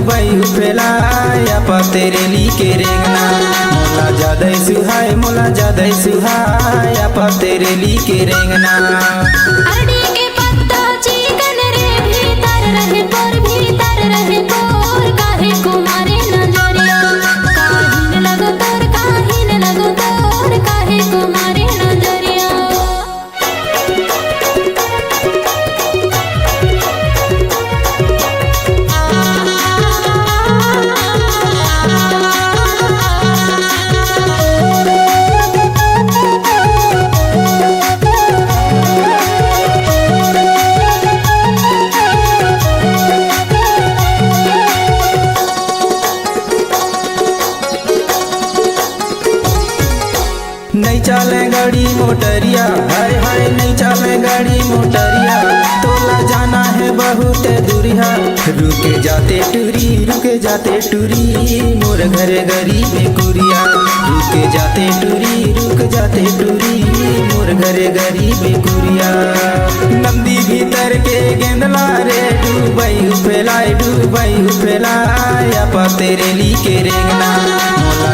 डूबाई उफेला या तेरे ली के रेंगना मोला ज्यादा सुहाय मोला ज्यादा सुहाय या तेरे ली के रेंगना। अरडी के पत्ता चिकन रे भीतर रहे पर भीतर रहे तोर काहे को मारे नजरिया काहिन लगो तोर काहे को मारे नजरिया। नहीं चले गाड़ी मोटरिया हाय हाय नहीं चले गाड़ी मोटरिया तोला जाना है बहुत दूरिया रुके जाते टूरी मोर घरे गरीब कुरिया रुक जाते टूरी मोर घरे गरीब कुरिया। नंदी भीतर के गेंदला रे डूबाई उफेला या तेरे ली के रेंगना मोला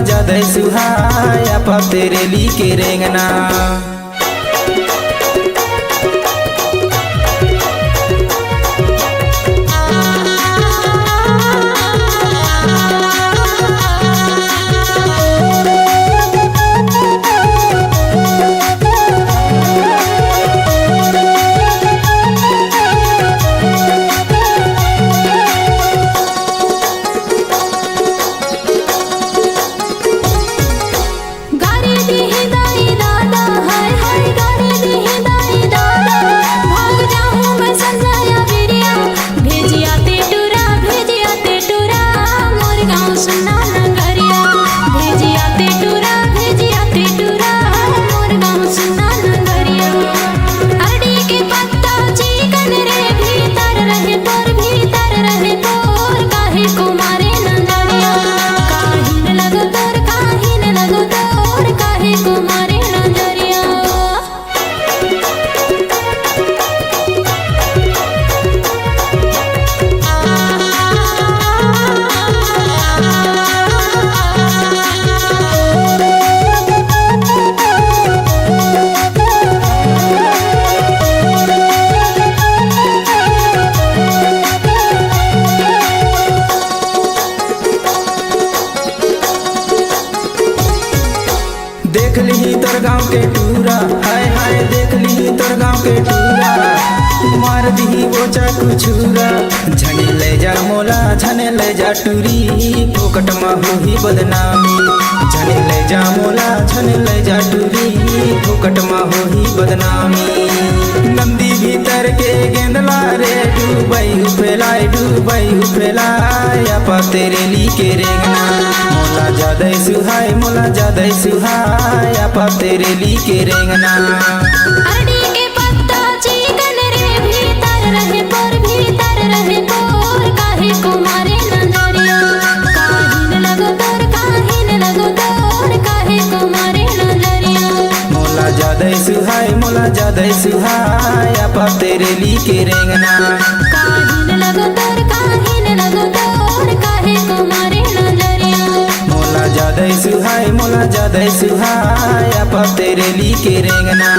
ज्यादा सुहाय या तेरे ली के रेंगना। देख ली तोर गाँव के टूरा हाय हाय देख ली तोर गाँव के टूरा मार दी वो चाकू छुरा झने ले जा मोला झने ले जा टूरी फोकट में होही बदनामी झने ले जा मोला झने ले जा टूरी फोकट में होही बदनामी। नंदी भीतर के गेंदला रे डूबाई उफेला या तेरे ली के रेंगना मोला ज्यादा सुहाय या तेरे ली के रेंगना। अरडी के पत्ता चिकन रे भीतर रहे पर भीतर रहे तोर काहे को मारे नजरिया काहिन लगो तोर काहे को मारे नजरिया। मोला ज्यादा सुहाय या तेरे ली के रेंगना काहिन लगो तोर काहे को मारे नजरिया। मोला ज्यादा सुहाय या तेरे ली के रेंगना।